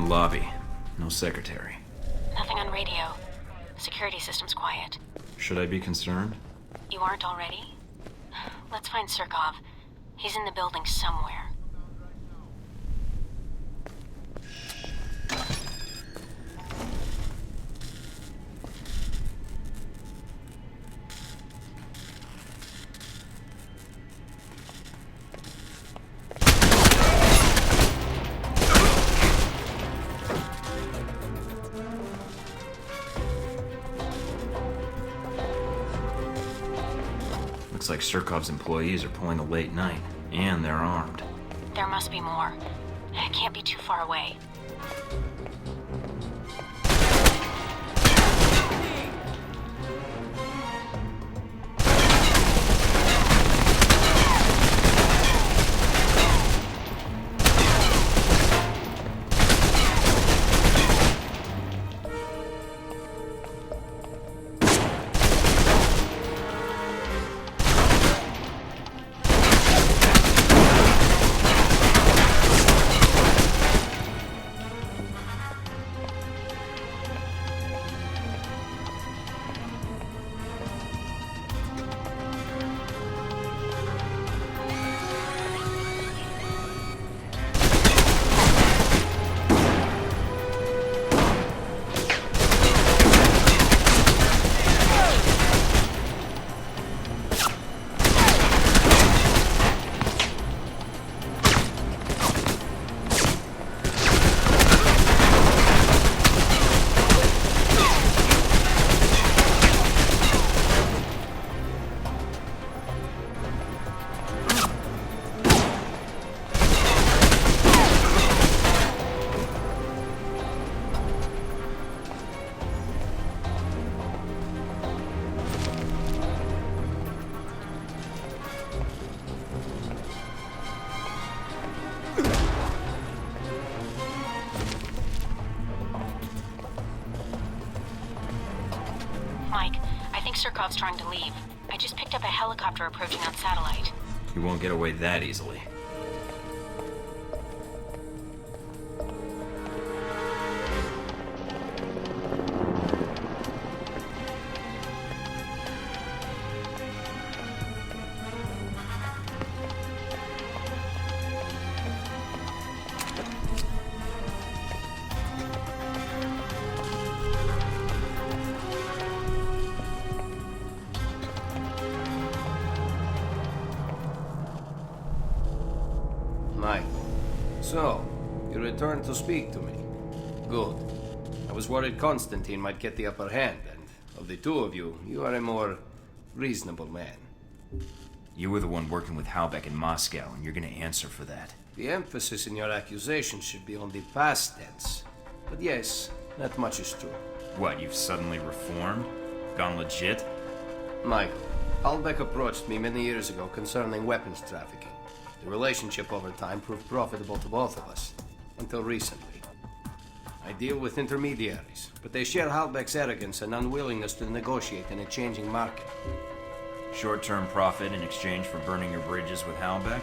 lobby. No secretary. Nothing on radio. Security system's quiet. Should I be concerned? You aren't already? Let's find Surkov. He's in the building somewhere. Looks like Surkov's employees are pulling a late night, and they're armed. There must be more. It can't be too far away. Mike, I think Surkov's trying to leave. I just picked up a helicopter approaching on satellite. He won't get away that easily. Mike. So, you returned to speak to me. Good. I was worried Constantine might get the upper hand, and of the two of you, you are a more reasonable man. You were the one working with Halbech in Moscow, and you're gonna answer for that. The emphasis in your accusation should be on the past tense. But yes, that much is true. What, you've suddenly reformed? Gone legit? Michael, Halbech approached me many years ago concerning weapons trafficking. The relationship over time proved profitable to both of us, until recently. I deal with intermediaries, but they share Halbech's arrogance and unwillingness to negotiate in a changing market. Short-term profit in exchange for burning your bridges with Halbech?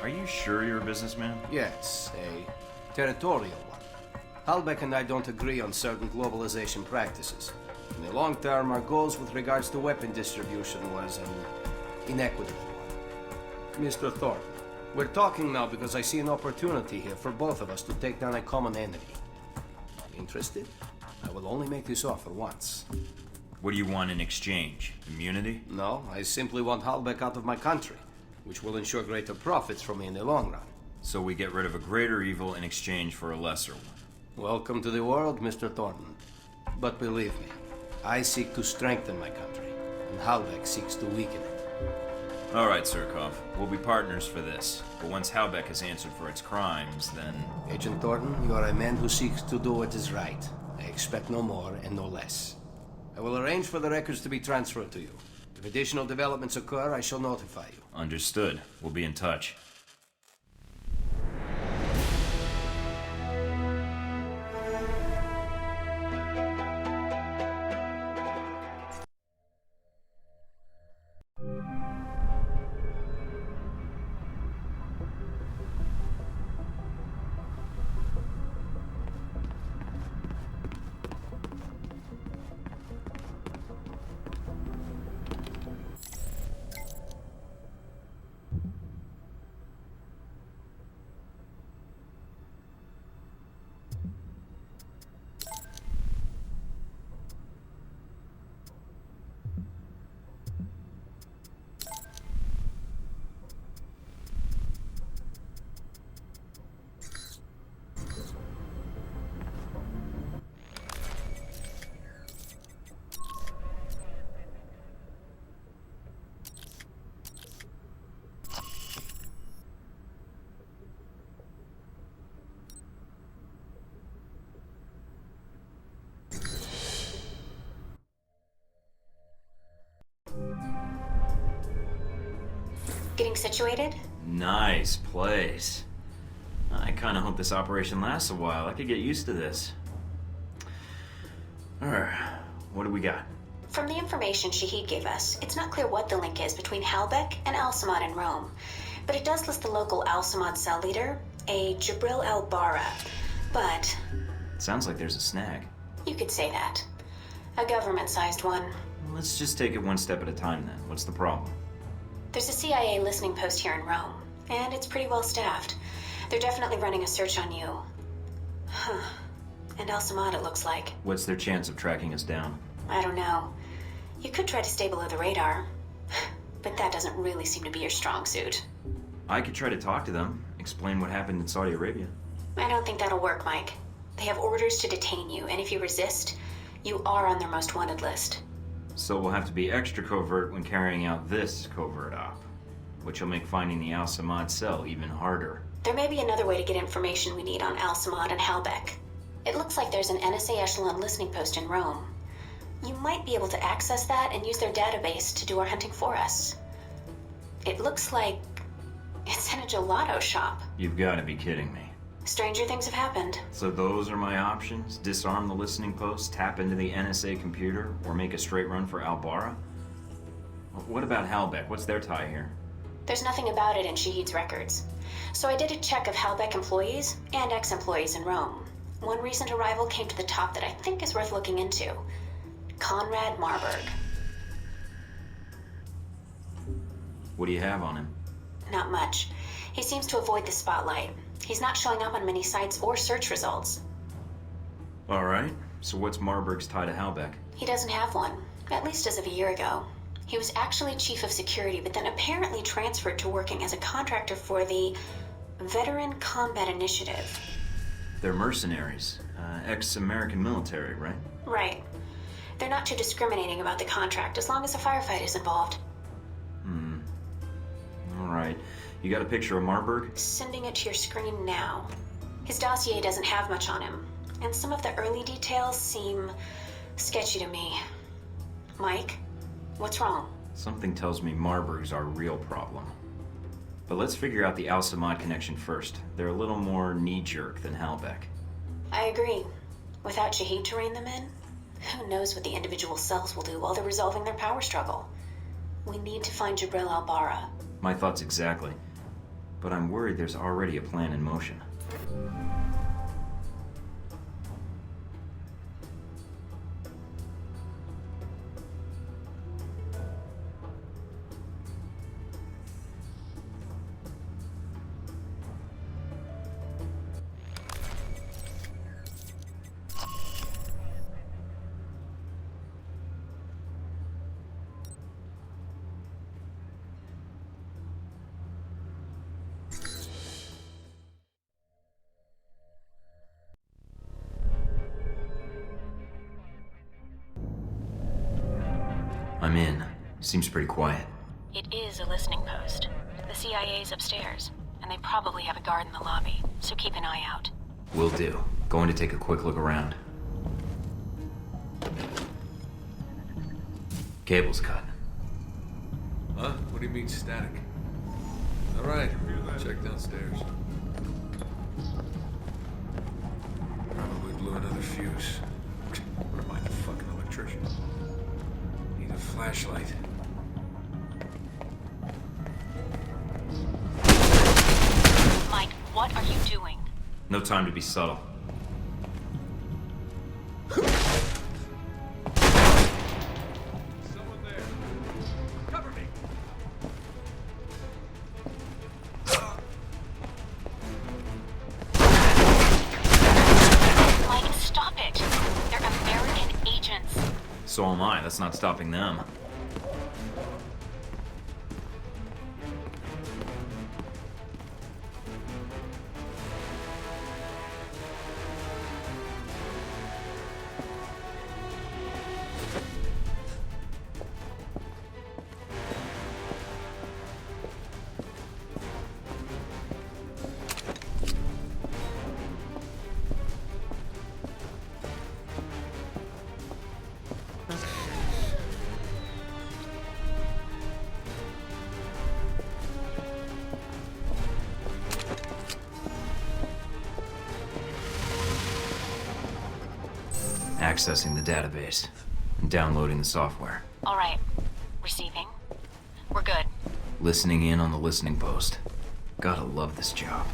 Are you sure you're a businessman? Yes, a territorial one. Halbech and I don't agree on certain globalization practices. In the long term, our goals with regards to weapon distribution was an inequitable one. Mr. Thornton, we're talking now because I see an opportunity here for both of us to take down a common enemy. Interested? I will only make this offer once. What do you want in exchange? Immunity? No, I simply want Halbech out of my country, which will ensure greater profits for me in the long run. So we get rid of a greater evil in exchange for a lesser one. Welcome to the world, Mr. Thornton. But believe me, I seek to strengthen my country, and Halbech seeks to weaken it. All right, Surkov. We'll be partners for this. But once Halbech has answered for its crimes, then... Agent Thornton, you are a man who seeks to do what is right. I expect no more and no less. I will arrange for the records to be transferred to you. If additional developments occur, I shall notify you. Understood. We'll be in touch. Getting situated? Nice place. I kind of hope this operation lasts a while. I could get used to this. Alright, what do we got? From the information Shahid gave us, it's not clear what the link is between Halbech and Al-Samad in Rome. But it does list the local Al-Samad cell leader, a Jibril al-Bara. But Sounds like there's a snag. you could say that. A government-sized one. Let's just take it one step at a time then. What's the problem? There's a CIA listening post here in Rome, and it's pretty well staffed. They're definitely running a search on you. Huh. And Al-Samad, it looks like. What's their chance of tracking us down? I don't know. You could try to stay below the radar, but that doesn't really seem to be your strong suit. I could try to talk to them, explain what happened in Saudi Arabia. I don't think that'll work, Mike. They have orders to detain you, and if you resist, you are on their most wanted list. So we'll have to be extra covert when carrying out this covert op, which will make finding the Al-Samad cell even harder. There may be another way to get information we need on Al-Samad and Halbech. It looks like there's an NSA Echelon listening post in Rome. You might be able to access that and use their database to do our hunting for us. It looks like it's in a gelato shop. You've got to be kidding me. Stranger things have happened. So those are my options? Disarm the listening post, tap into the NSA computer, or make a straight run for Al-Bara? What about Halbech? What's their tie here? There's nothing about it in Shahid's records. So I did a check of Halbech employees and ex-employees in Rome. One recent arrival came to the top that I think is worth looking into. Conrad Marburg. What do you have on him? Not much. He seems to avoid the spotlight. He's not showing up on many sites or search results. Alright, so what's Marburg's tie to Halbech? He doesn't have one, at least as of a year ago. He was actually chief of security, but then apparently transferred to working as a contractor for the Veteran Combat Initiative. They're mercenaries. Ex-American military, right? Right. They're not too discriminating about the contract as long as a firefight is involved. Alright. You got a picture of Marburg? Sending it to your screen now. His dossier doesn't have much on him, and some of the early details seem sketchy to me. Mike, what's wrong? Something tells me Marburg's our real problem. But let's figure out the Al-Samad connection first. They're a little more knee-jerk than Halbech. I agree. Without Shahid to rein them in, who knows what the individual cells will do while they're resolving their power struggle. We need to find Jibril al-Bara. My thoughts exactly. But I'm worried there's already a plan in motion. I'm in. Seems pretty quiet. It is a listening post. The CIA's upstairs, and they probably have a guard in the lobby, so keep an eye out. Will do. Going to take a quick look around. Cable's cut. Huh? What do you mean static? Alright, check downstairs. Probably blew another fuse. Never mind the fucking electrician. Need a flashlight. Mike, what are you doing? No time to be subtle. Someone there. Cover me. Mike, stop it. They're American agents. So am I. That's not stopping them. accessing the database and downloading the software. All right. Receiving. We're good. Listening in on the listening post. Gotta love this job.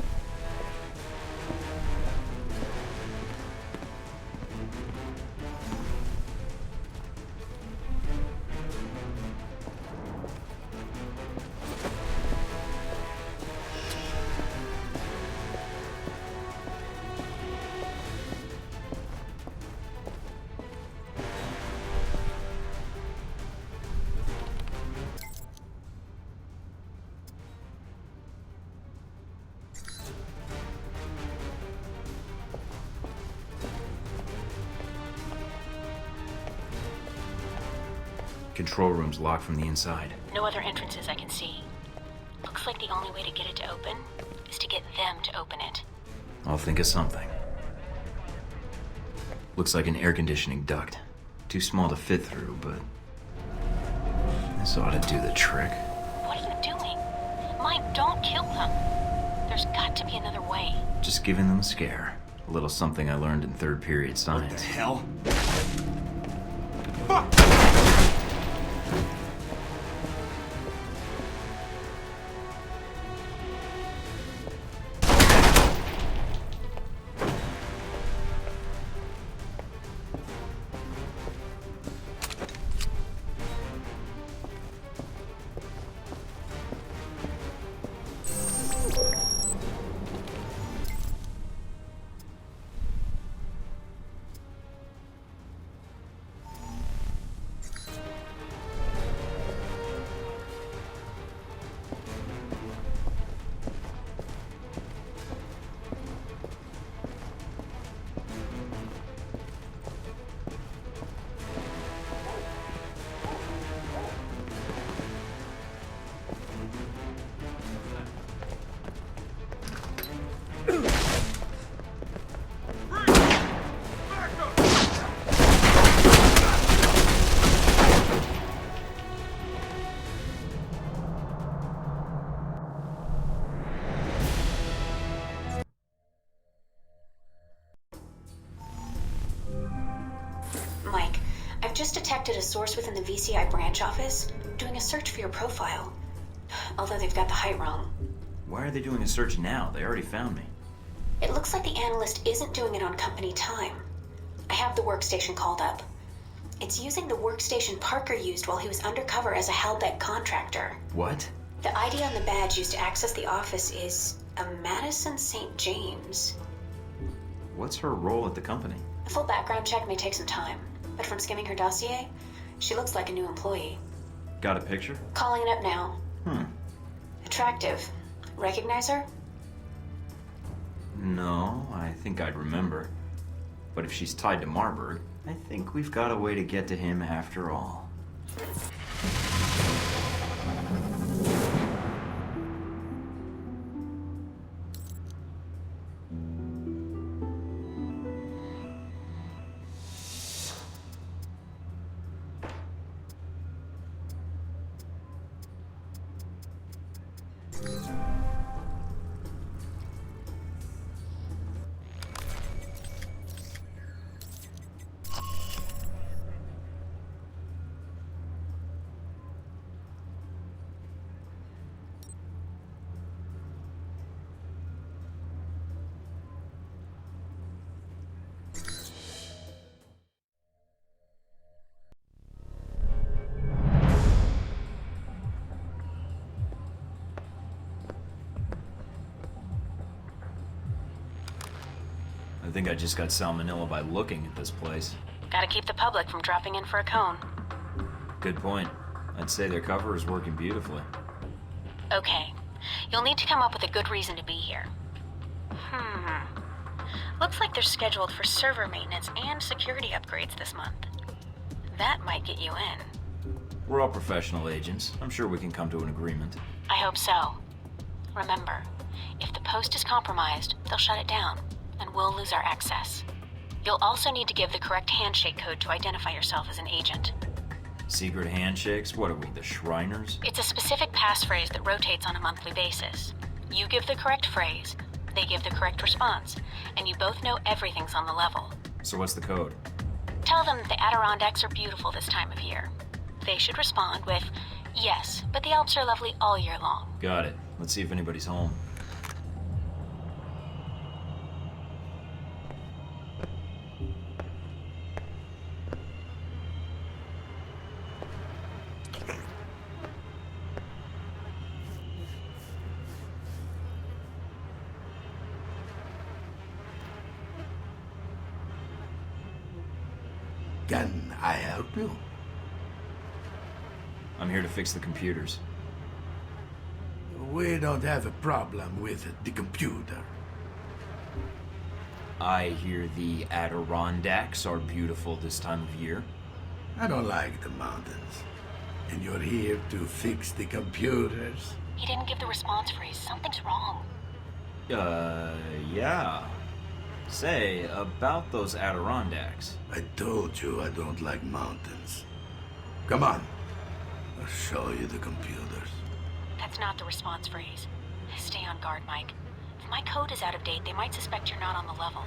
Control room's locked from the inside. No other entrances I can see. Looks like the only way to get it to open is to get them to open it. I'll think of something. Looks like an air conditioning duct. Too small to fit through, but this ought to do the trick. What are you doing? Mike, don't kill them. There's got to be another way. Just giving them a scare. A little something I learned in third period science. What the hell? Mike, I've just detected a source within the VCI branch office doing a search for your profile. Although they've got the height wrong. Why are they doing a search now? They already found me. It looks like the analyst isn't doing it on company time. I have the workstation called up. It's using the workstation Parker used while he was undercover as a Halbeck contractor. What? The ID on the badge used to access the office is a Madison St. James. What's her role at the company? A full background check may take some time, but from skimming her dossier, she looks like a new employee. Got a picture? Calling it up now. Attractive. Recognize her? No, I think I'd remember. But if she's tied to Marburg, I think we've got a way to get to him after all. I think I just got salmonella by looking at this place. Gotta keep the public from dropping in for a cone. Good point. I'd say their cover is working beautifully. Okay. You'll need to come up with a good reason to be here. Looks like they're scheduled for server maintenance and security upgrades this month. That might get you in. We're all professional agents. I'm sure we can come to an agreement. I hope so. Remember, if the post is compromised, they'll shut it down, and we'll lose our access. You'll also need to give the correct handshake code to identify yourself as an agent. Secret handshakes? What are we, the Shriners? It's a specific passphrase that rotates on a monthly basis. You give the correct phrase, they give the correct response, and you both know everything's on the level. So what's the code? Tell them the Adirondacks are beautiful this time of year. They should respond with, yes, but the Alps are lovely all year long. Got it. Let's see if anybody's home. Can I help you? I'm here to fix the computers. We don't have a problem with the computer. I hear the Adirondacks are beautiful this time of year. I don't like the mountains. And you're here to fix the computers? He didn't give the response phrase. Something's wrong. Yeah. Say, about those Adirondacks. I told you I don't like mountains. Come on. I'll show you the computers. That's not the response phrase. Stay on guard, Mike. If my code is out of date, they might suspect you're not on the level.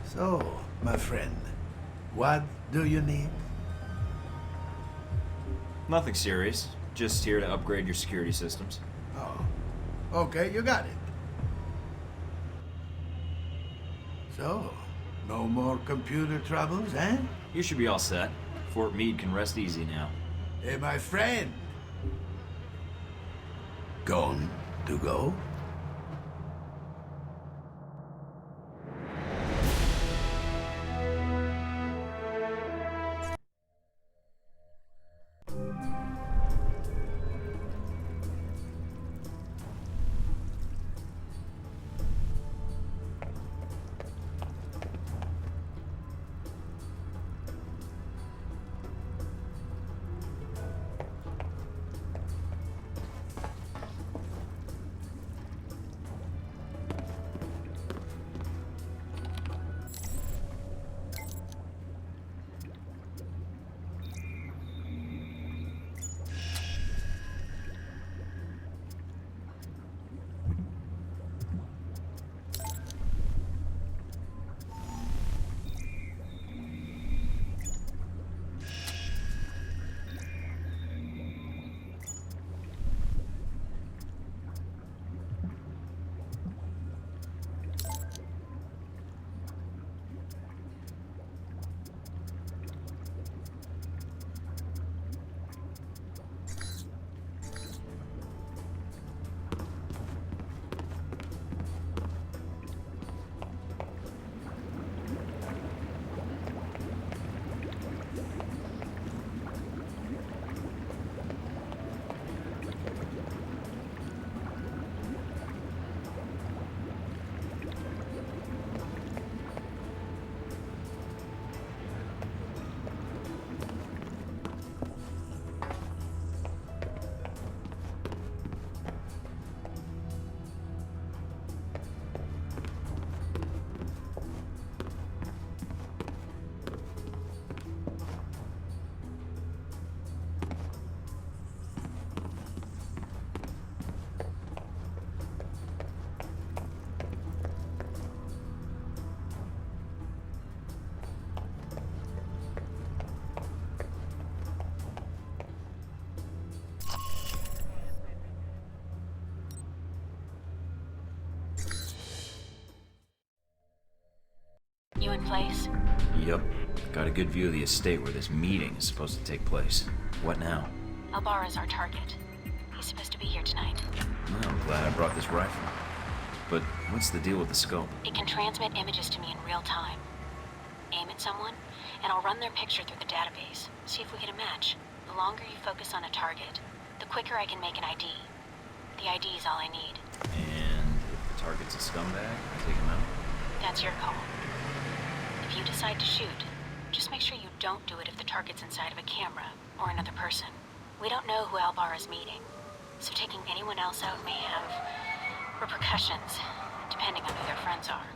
So, my friend, what do you need? Nothing serious. Just here to upgrade your security systems. Oh, okay, you got it. So, no more computer troubles, eh? You should be all set. Fort Meade can rest easy now. Hey, my friend. Going to go? You in place? Yep. Got a good view of the estate where this meeting is supposed to take place. What now? Albara's our target. He's supposed to be here tonight. Well, I'm glad I brought this rifle. But what's the deal with the scope? It can transmit images to me in real time. Aim at someone, and I'll run their picture through the database. See if we get a match. The longer you focus on a target, the quicker I can make an ID. The ID is all I need. And if the target's a scumbag, I take him out? That's your call. If you decide to shoot, just make sure you don't do it if the target's inside of a camera or another person. We don't know who Albara's meeting, so taking anyone else out may have repercussions, depending on who their friends are.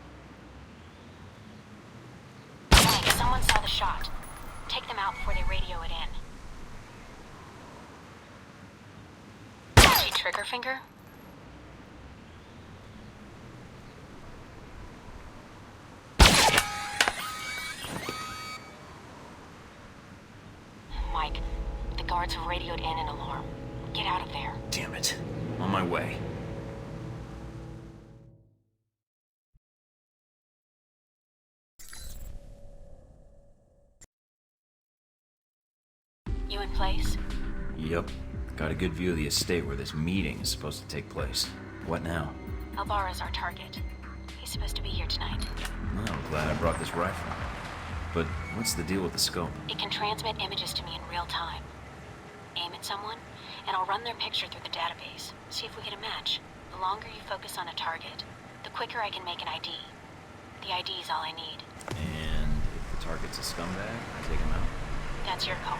Mike, someone saw the shot. Take them out before they radio it in. See trigger finger? guards have radioed in an alarm. Get out of there. Damn it. On my way. You in place? Yep. Got a good view of the estate where this meeting is supposed to take place. What now? Albara's our target. He's supposed to be here tonight. Well, I'm glad I brought this rifle. But what's the deal with the scope? It can transmit images to me in real time. Aim at someone, and I'll run their picture through the database. See if we get a match. The longer you focus on a target, the quicker I can make an ID. The ID is all I need. And if the target's a scumbag, I take him out? That's your call.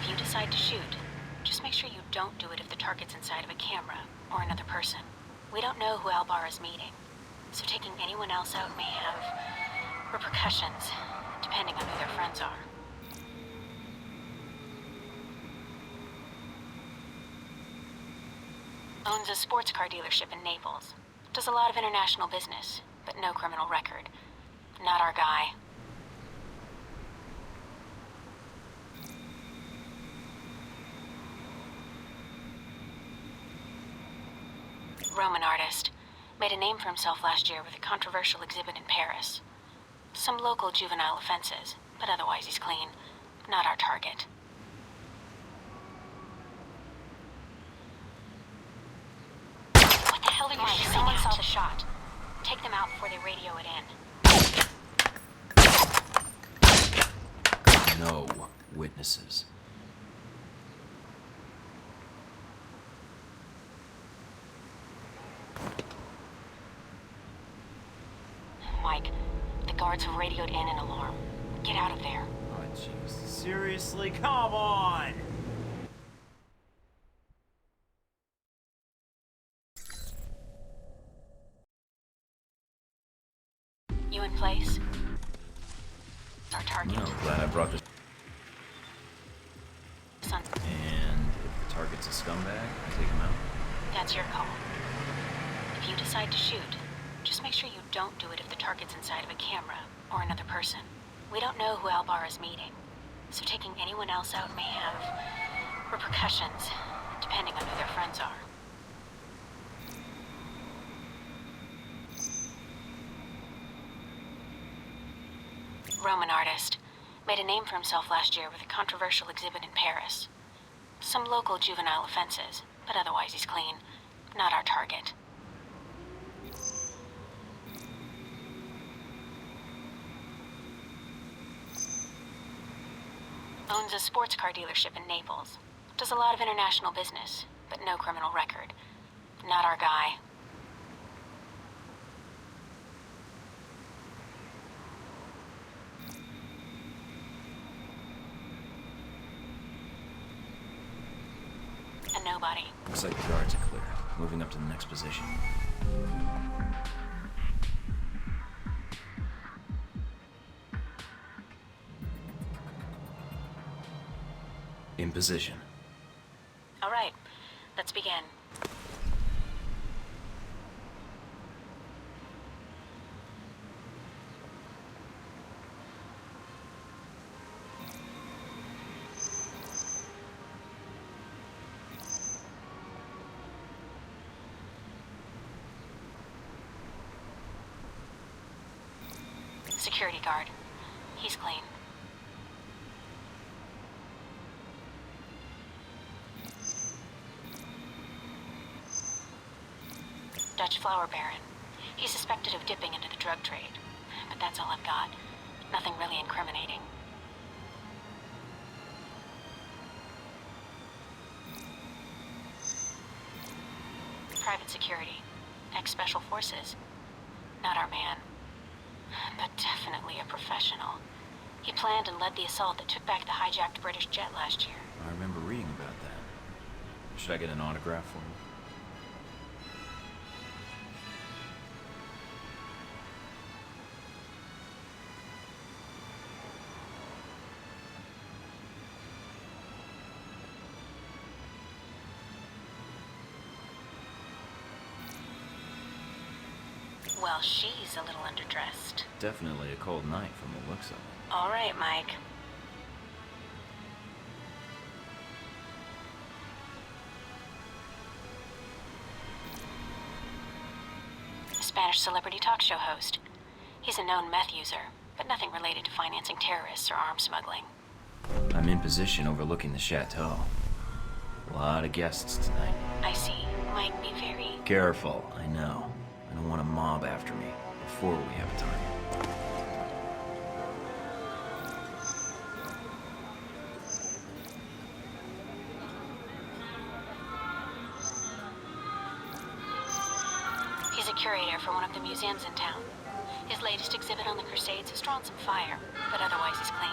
If you decide to shoot, just make sure you don't do it if the target's inside of a camera or another person. We don't know who Albara's meeting, so taking anyone else out may have repercussions, depending on who their friends are. Owns a sports car dealership in Naples. Does a lot of international business, but no criminal record. Not our guy. Roman artist. Made a name for himself last year with a controversial exhibit in Paris. Some local juvenile offenses, but otherwise he's clean. Not our target. What the hell are you shooting Someone saw the shot. Take them out before they radio it in. No witnesses. Mike, the guards have radioed in an alarm. Get out of there. Oh, jeez. Seriously? Come on! You in place? Our target. Well, glad I brought this. Son, And if the target's a scumbag, I take him out? that's your call. If you decide to shoot, just make sure you don't do it if the target's inside of a camera or another person. We don't know who Albara's meeting, so taking anyone else out may have repercussions, depending on who their friends are. Roman artist. Made a name for himself last year with a controversial exhibit in Paris. Some local juvenile offenses, but otherwise he's clean. Not our target. Owns a sports car dealership in Naples. Does a lot of international business, but no criminal record. Not our guy. A nobody. Looks like the guards are clear. Moving up to the next position. In position. All right, let's begin. Security guard. He's clean. Dutch flower baron. He's suspected of dipping into the drug trade, but that's all I've got. Nothing really incriminating. Private security. Ex-special forces. Not our man. But definitely a professional. He planned and led the assault that took back the hijacked British jet last year. I remember reading about that. Should I get an autograph for him? Well, she's a little underdressed. Definitely a cold night from the looks of it. All right, Mike. Spanish celebrity talk show host. He's a known meth user, but nothing related to financing terrorists or arms smuggling. I'm in position overlooking the chateau. A lot of guests tonight. I see. Might be very... Careful, I know. I don't want a mob after me before we have time. He's a curator for one of the museums in town. His latest exhibit on the Crusades has drawn some fire, but otherwise he's clean.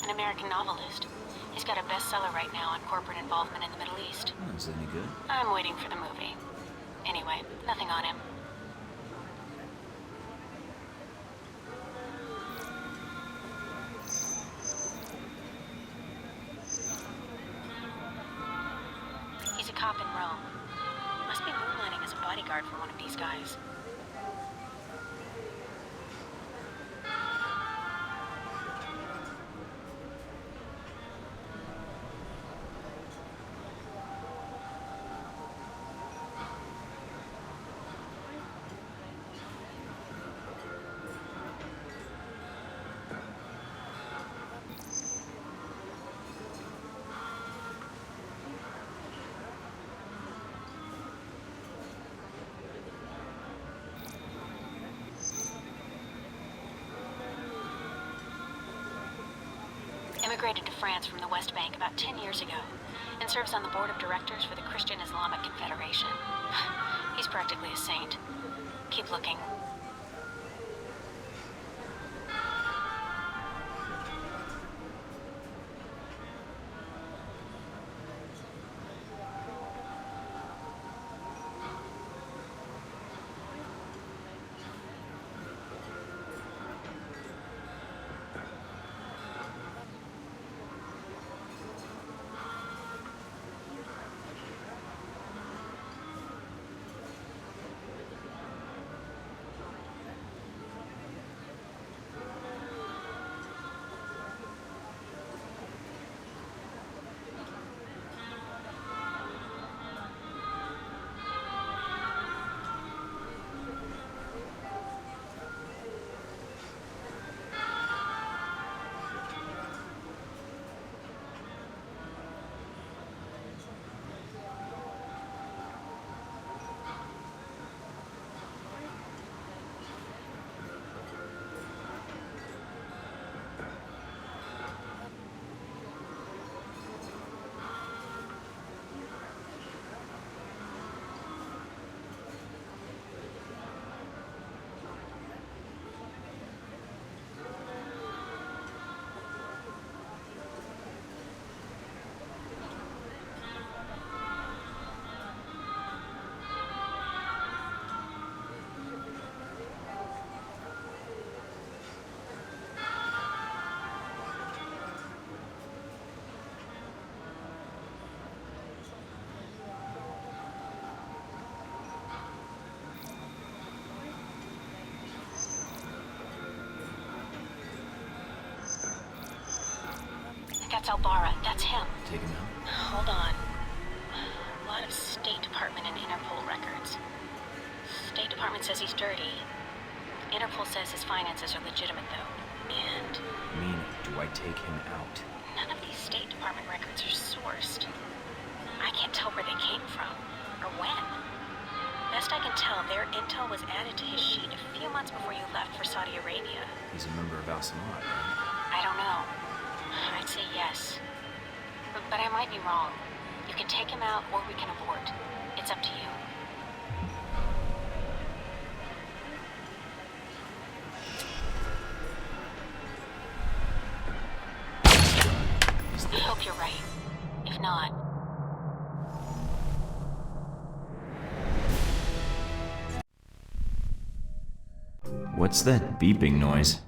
An American novelist. He's got a bestseller right now on corporate involvement in the Middle East. Is that any good? I'm waiting for the movie. Anyway, nothing on him. He's a cop in Rome. Must be moonlighting as a bodyguard for one of these guys. Immigrated to France from the West Bank about 10 years ago and serves on the board of directors for the Christian Islamic Confederation. He's practically a saint. Keep looking. That's Albara. That's him. Take him out. Hold on. A lot of State Department and Interpol records. State Department says he's dirty. Interpol says his finances are legitimate, though. And Meaning, do I take him out? none of these State Department records are sourced. I can't tell where they came from, or when. Best I can tell, their intel was added to his sheet a few months before you left for Saudi Arabia. He's a member of Al Samad, right? I don't know. I'd say yes. But I might be wrong. You can take him out, or we can abort. It's up to you. I hope you're right. If not... What's that beeping noise?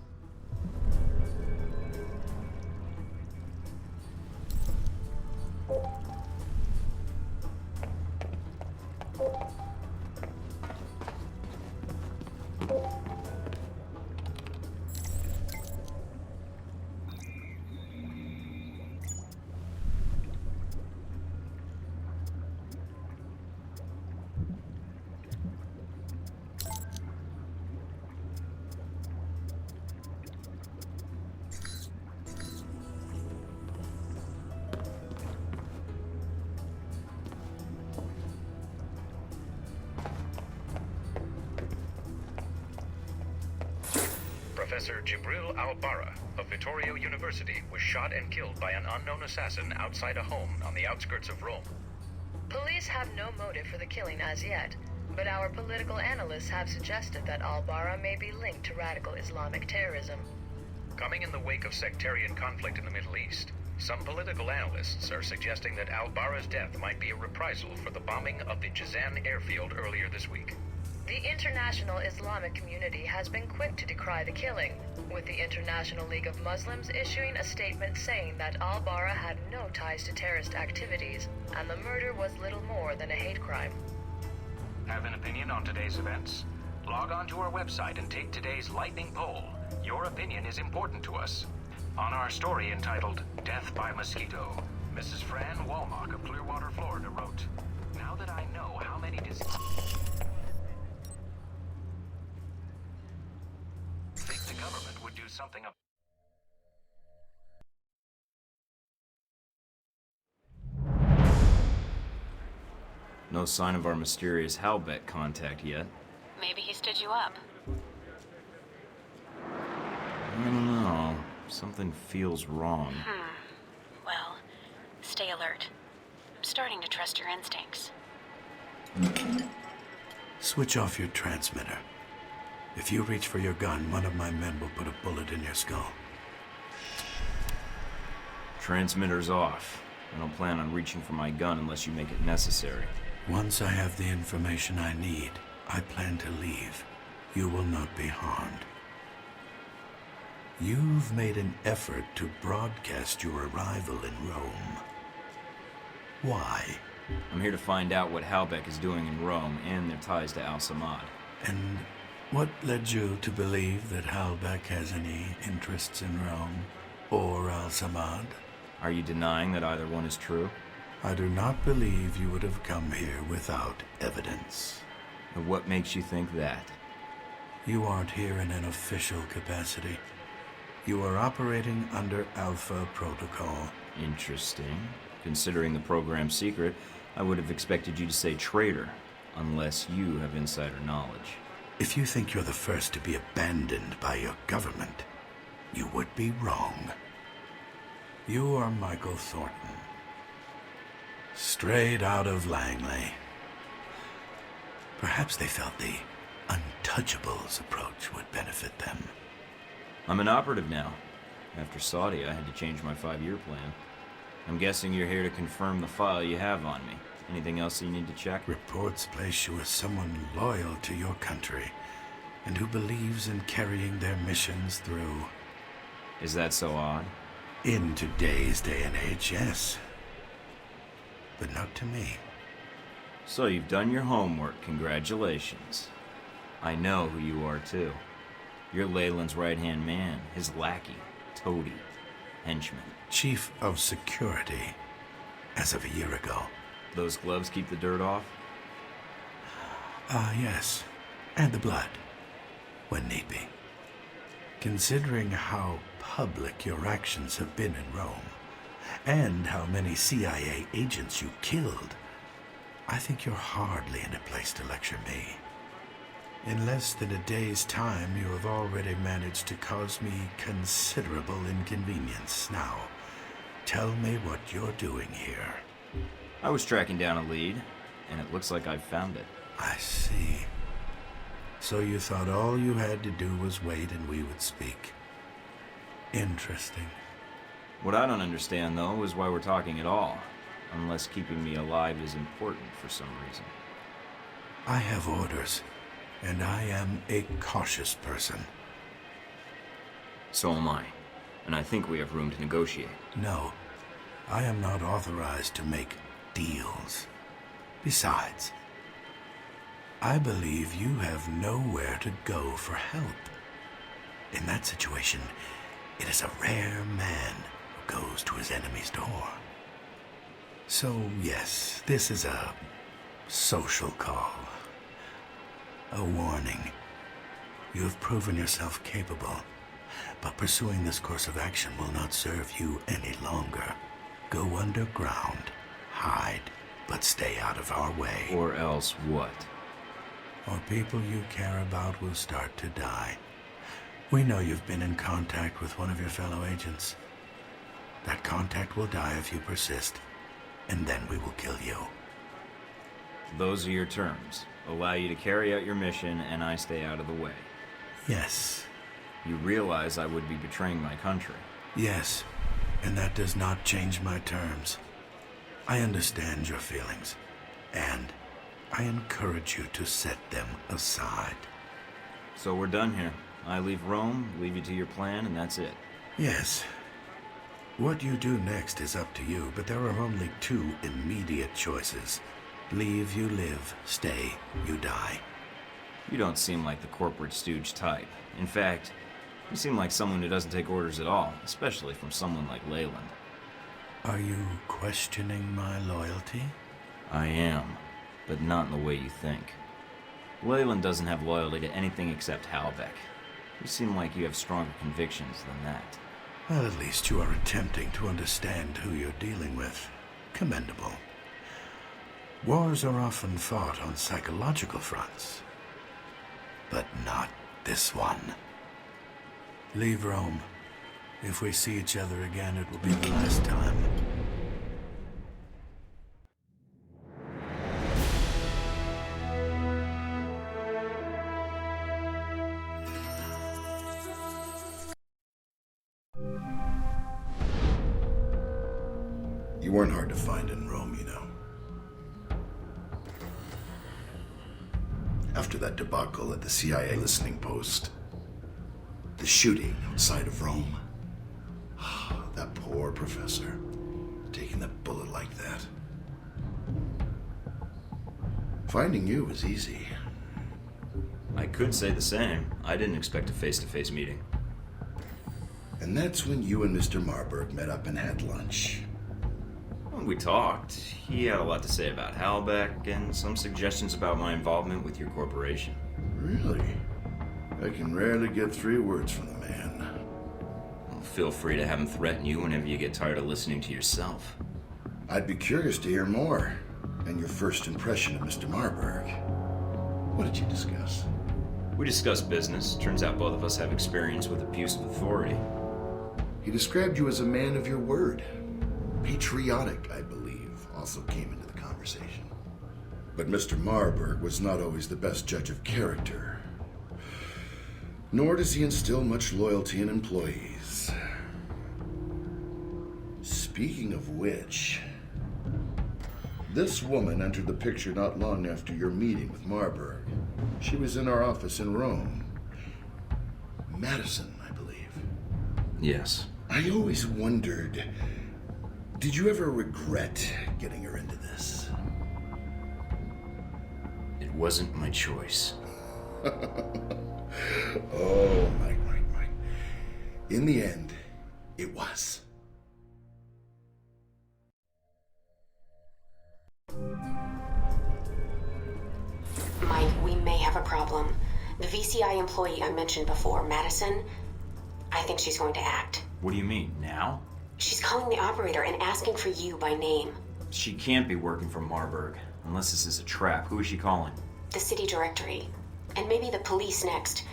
Professor Jibril Al-Barra of Vittorio University was shot and killed by an unknown assassin outside a home on the outskirts of Rome. Police have no motive for the killing as yet, but our political analysts have suggested that Al-Barra may be linked to radical Islamic terrorism. Coming in the wake of sectarian conflict in the Middle East, some political analysts are suggesting that Al-Barra's death might be a reprisal for the bombing of the Jizan airfield earlier this week. The international Islamic community has been quick to decry the killing, with the International League of Muslims issuing a statement saying that Al-Barra had no ties to terrorist activities, and the murder was little more than a hate crime. Have an opinion on today's events? Log on to our website and take today's lightning poll. Your opinion is important to us. On our story entitled Death by Mosquito, Mrs. Fran Walmock of Clearwater, Florida wrote, "Now that I know how many think the government would do something about." No sign of our mysterious Halbeck contact yet. Maybe he stood you up. I don't know. Something feels wrong. Well, stay alert. I'm starting to trust your instincts. Switch off your transmitter. If you reach for your gun, one of my men will put a bullet in your skull. Transmitter's off. I don't plan on reaching for my gun unless you make it necessary. Once I have the information I need, I plan to leave. You will not be harmed. You've made an effort to broadcast your arrival in Rome. Why? I'm here to find out what Halbeck is doing in Rome and their ties to Al-Samad. And what led you to believe that Halbeck has any interests in Rome or Al-Samad? Are you denying that either one is true? I do not believe you would have come here without evidence. And what makes you think that? You aren't here in an official capacity. You are operating under Alpha Protocol. Interesting. Considering the program's secret, I would have expected you to say traitor, unless you have insider knowledge. If you think you're the first to be abandoned by your government, you would be wrong. You are Michael Thornton. Straight out of Langley. Perhaps they felt the Untouchables approach would benefit them. I'm an operative now. After Saudi, I had to change my 5-year plan. I'm guessing you're here to confirm the file you have on me. Anything else you need to check? Reports place you as someone loyal to your country and who believes in carrying their missions through. Is that so odd? In today's day and age, yes. But not to me. So you've done your homework. Congratulations. I know who you are, too. You're Leyland's right-hand man, his lackey, toady, henchman. Chief of Security, as of a year ago. Those gloves keep the dirt off? Yes. And the blood, when need be. Considering how public your actions have been in Rome, and how many CIA agents you killed, I think you're hardly in a place to lecture me. In less than a day's time, you have already managed to cause me considerable inconvenience. Now, tell me what you're doing here. I was tracking down a lead, and it looks like I've found it. I see. So you thought all you had to do was wait and we would speak. Interesting. What I don't understand, though, is why we're talking at all, unless keeping me alive is important for some reason. I have orders, and I am a cautious person. So am I, and I think we have room to negotiate. No, I am not authorized to make deals. Besides, I believe you have nowhere to go for help. In that situation, it is a rare man who goes to his enemy's door. So, yes, this is a social call. A warning. You have proven yourself capable, but pursuing this course of action will not serve you any longer. Go underground, hide, but stay out of our way. Or else what? Or people you care about will start to die. We know you've been in contact with one of your fellow agents. That contact will die if you persist, and then we will kill you. Those are your terms. Allow you to carry out your mission, and I stay out of the way. Yes. You realize I would be betraying my country. Yes, and that does not change my terms. I understand your feelings, and I encourage you to set them aside. So we're done here. I leave Rome, leave you to your plan, and that's it. Yes. What you do next is up to you, but there are only two immediate choices. Leave, you live. Stay, you die. You don't seem like the corporate stooge type. In fact, you seem like someone who doesn't take orders at all, especially from someone like Leyland. Are you questioning my loyalty? I am, but not in the way you think. Leyland doesn't have loyalty to anything except Halbeck. You seem like you have stronger convictions than that. Well, at least you are attempting to understand who you're dealing with. Commendable. Wars are often fought on psychological fronts, but not this one. Leave Rome. If we see each other again, it will be the last time. You weren't hard to find in Rome, you know. After that debacle at the CIA listening post, the shooting outside of Rome, that poor professor, taking the bullet like that. Finding you was easy. I could say the same. I didn't expect a face-to-face meeting. And that's when you and Mr. Marburg met up and had lunch. When we talked, he had a lot to say about Halbeck and some suggestions about my involvement with your corporation. Really? I can rarely get 3 words from the man. Well, feel free to have him threaten you whenever you get tired of listening to yourself. I'd be curious to hear more, and your first impression of Mr. Marburg. What did you discuss? We discussed business. Turns out both of us have experience with abuse of authority. He described you as a man of your word. Patriotic, I believe, also came into the conversation. But Mr. Marburg was not always the best judge of character. Nor does he instill much loyalty in employees. Speaking of which, this woman entered the picture not long after your meeting with Marburg. She was in our office in Rome. Madison, I believe. Yes. I always wondered, did you ever regret getting her into this? It wasn't my choice. Oh, Mike. In the end, it was. Mike, we may have a problem. The VCI employee I mentioned before, Madison, I think she's going to act. What do you mean, now? She's calling the operator and asking for you by name. She can't be working for Marburg, unless this is a trap. Who is she calling? The city directory. And maybe the police next.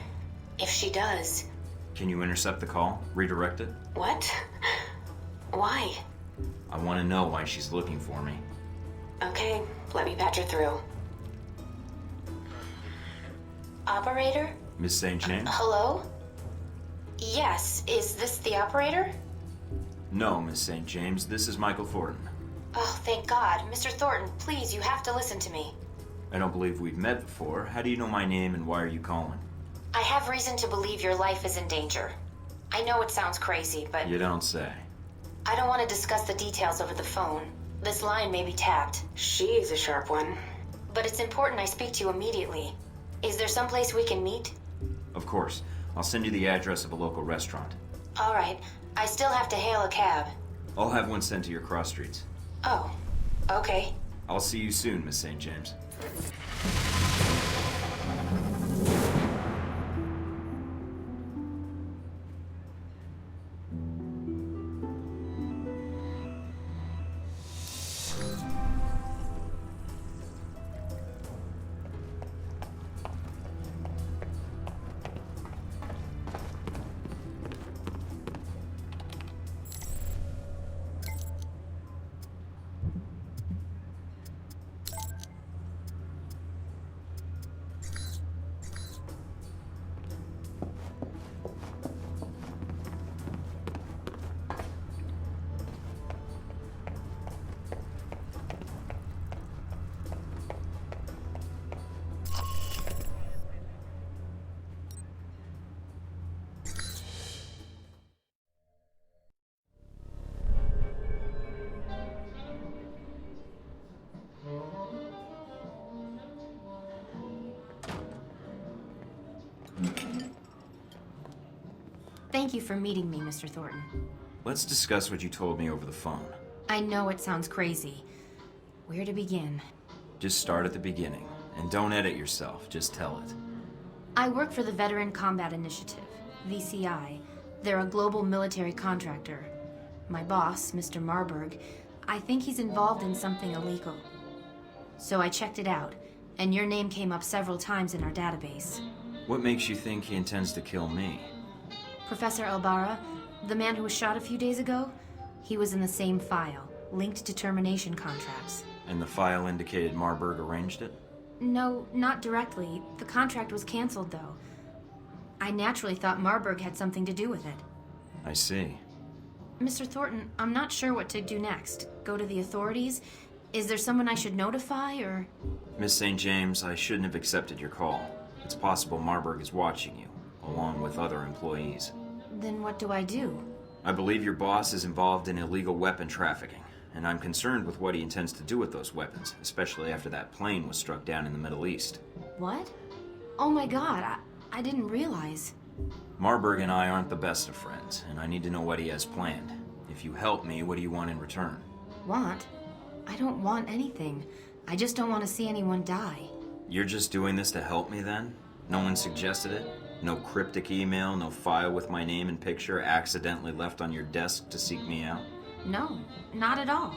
If she does... Can you intercept the call? Redirect it? What? Why? I want to know why she's looking for me. Okay, let me patch her through. Operator? Miss St. James? Hello? Yes, is this the operator? No, Miss St. James. This is Michael Thornton. Oh, thank God. Mr. Thornton, please, you have to listen to me. I don't believe we've met before. How do you know my name and why are you calling? I have reason to believe your life is in danger. I know it sounds crazy, but You don't say. I don't want to discuss the details over the phone. This line may be tapped. She is a sharp one. But it's important I speak to you immediately. Is there someplace we can meet? Of course. I'll send you the address of a local restaurant. All right. I still have to hail a cab. I'll have one sent to your cross streets. Oh, okay. I'll see you soon, Miss St. James. Thank you for meeting me, Mr. Thornton. Let's discuss what you told me over the phone. I know it sounds crazy. Where to begin? Just start at the beginning. And don't edit yourself, just tell it. I work for the Veteran Combat Initiative, VCI. They're a global military contractor. My boss, Mr. Marburg, I think he's involved in something illegal. So I checked it out, and your name came up several times in our database. What makes you think he intends to kill me? Professor Elbara, the man who was shot a few days ago, he was in the same file, linked to termination contracts. And the file indicated Marburg arranged it? No, not directly. The contract was canceled, though. I naturally thought Marburg had something to do with it. I see. Mr. Thornton, I'm not sure what to do next. Go to the authorities? Is there someone I should notify, or...? Miss St. James, I shouldn't have accepted your call. It's possible Marburg is watching you, along with other employees. Then what do I do? I believe your boss is involved in illegal weapon trafficking, and I'm concerned with what he intends to do with those weapons, especially after that plane was struck down in the Middle East. What? Oh my god, I didn't realize. Marburg and I aren't the best of friends, and I need to know what he has planned. If you help me, what do you want in return? Want? I don't want anything. I just don't want to see anyone die. You're just doing this to help me then? No one suggested it? No cryptic email, no file with my name and picture accidentally left on your desk to seek me out? No, not at all.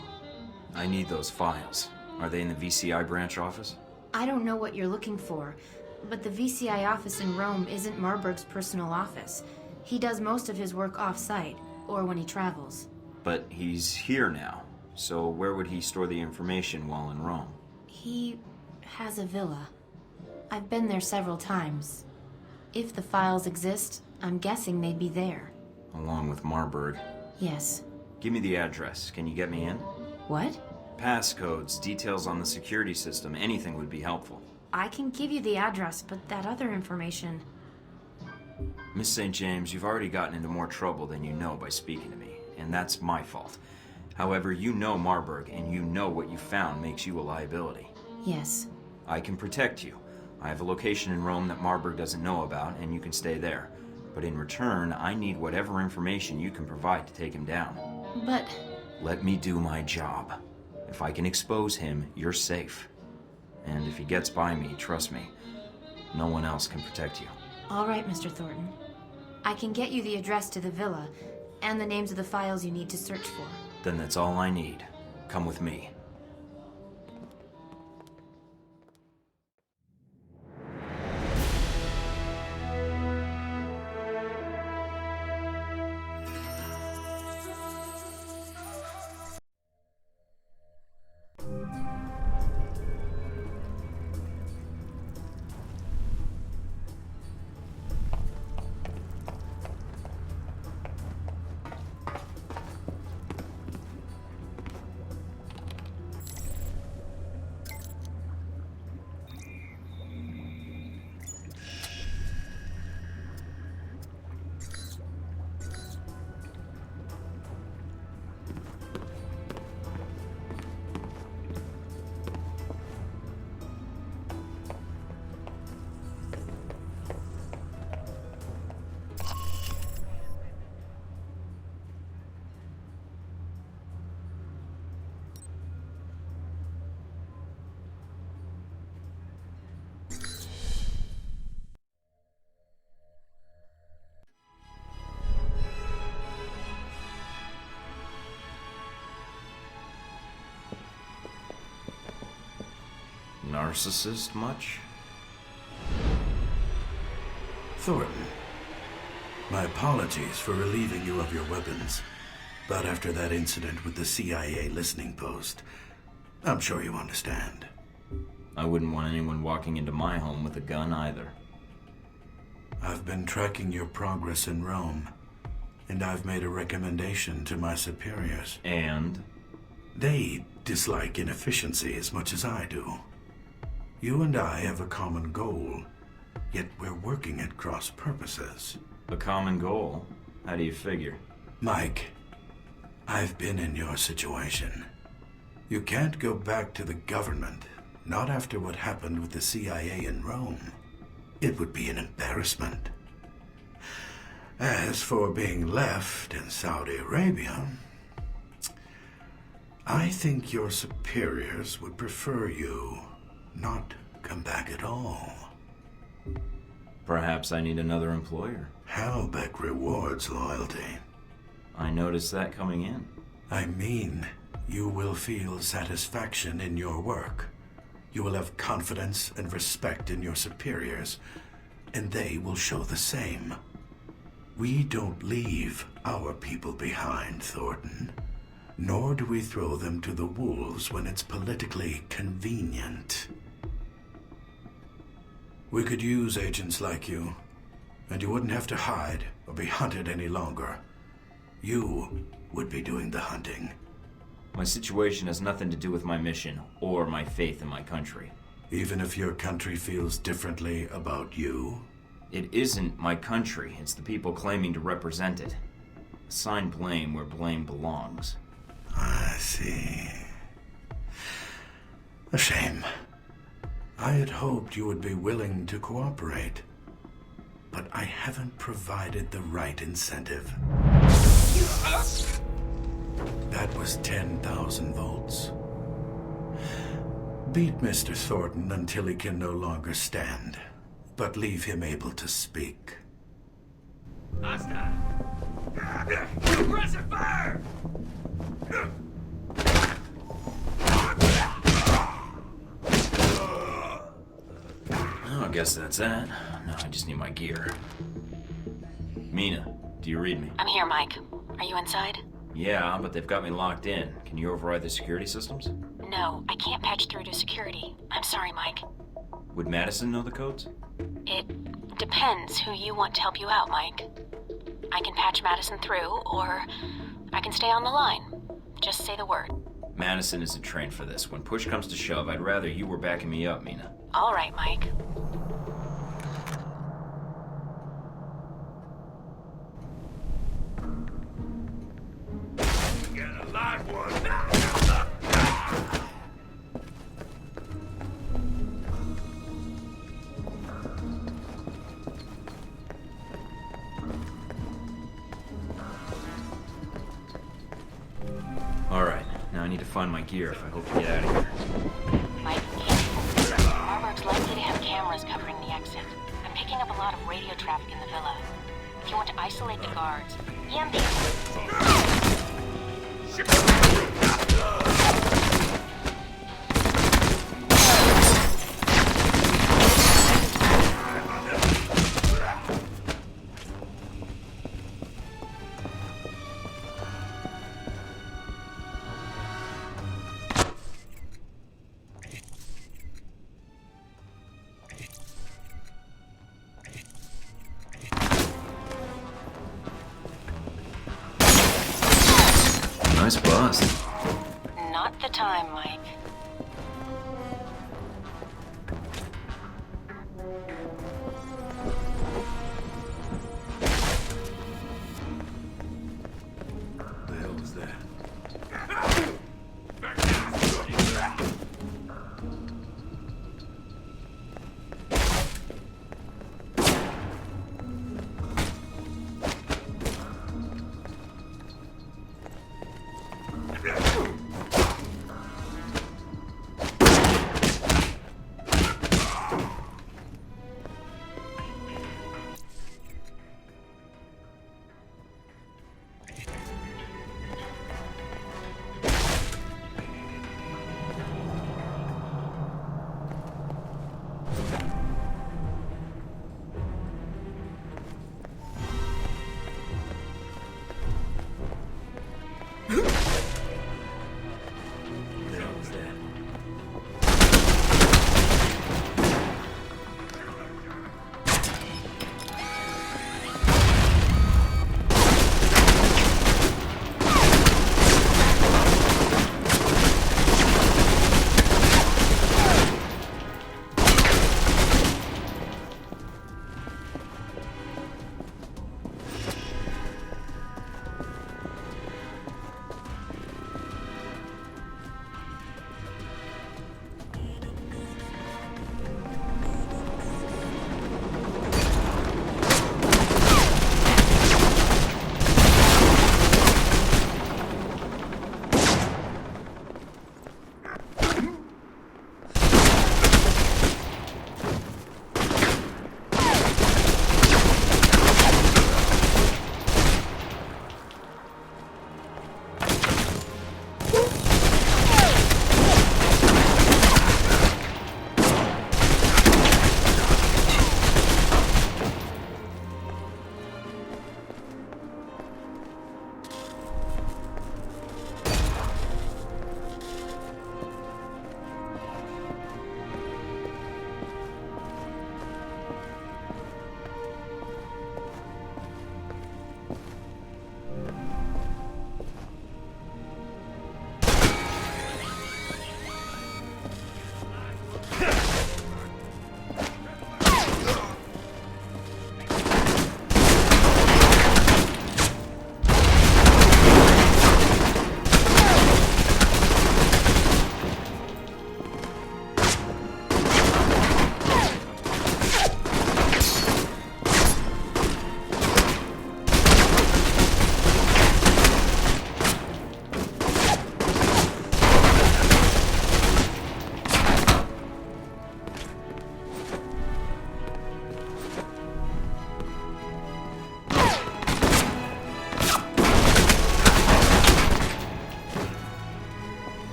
I need those files. Are they in the VCI branch office? I don't know what you're looking for, but the VCI office in Rome isn't Marburg's personal office. He does most of his work off-site, or when he travels. But he's here now, so where would he store the information while in Rome? He has a villa. I've been there several times. If the files exist, I'm guessing they'd be there. Along with Marburg. Yes. Give me the address. Can you get me in? What? Passcodes, details on the security system, anything would be helpful. I can give you the address, but that other information... Miss St. James, you've already gotten into more trouble than you know by speaking to me, and that's my fault. However, you know Marburg, and you know what you found makes you a liability. Yes. I can protect you. I have a location in Rome that Marburg doesn't know about, and you can stay there. But in return, I need whatever information you can provide to take him down. But... Let me do my job. If I can expose him, you're safe. And if he gets by me, trust me, no one else can protect you. All right, Mr. Thornton. I can get you the address to the villa, and the names of the files you need to search for. Then that's all I need. Come with me. Narcissist much? Thornton, my apologies for relieving you of your weapons. But after that incident with the CIA listening post, I'm sure you understand. I wouldn't want anyone walking into my home with a gun either. I've been tracking your progress in Rome, and I've made a recommendation to my superiors. And? They dislike inefficiency as much as I do. You and I have a common goal, yet we're working at cross purposes. A common goal? How do you figure? Mike, I've been in your situation. You can't go back to the government, not after what happened with the CIA in Rome. It would be an embarrassment. As for being left in Saudi Arabia, I think your superiors would prefer you not come back at all. Perhaps I need another employer. Halbeck rewards loyalty. I noticed that coming in. I mean, you will feel satisfaction in your work. You will have confidence and respect in your superiors, and they will show the same. We don't leave our people behind, Thornton. Nor do we throw them to the wolves when it's politically convenient. We could use agents like you, and you wouldn't have to hide or be hunted any longer. You would be doing the hunting. My situation has nothing to do with my mission or my faith in my country. Even if your country feels differently about you? It isn't my country, it's the people claiming to represent it. Assign blame where blame belongs. I see. A shame. I had hoped you would be willing to cooperate, but I haven't provided the right incentive. That was 10,000 volts. Beat Mr. Thornton until he can no longer stand, but leave him able to speak. Hostile! Aggressive fire! Oh, I guess that's that. Now I just need my gear. Mina, do you read me? I'm here, Mike. Are you inside? Yeah, but they've got me locked in. Can you override the security systems? No, I can't patch through to security. I'm sorry, Mike. Would Madison know the codes? It depends who you want to help you out, Mike. I can patch Madison through, or I can stay on the line. Just say the word. Madison isn't trained for this. When push comes to shove, I'd rather you were backing me up, Mina. All right, Mike. Get a live one! Alright, now I need to find my gear if I hope to get out of here. Mike, Marburg's likely to have cameras covering the exit. I'm picking up a lot of radio traffic in the villa. If you want to isolate the guards, EMP. Nice bust. Not the time, Mike. The hell was that?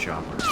choppers.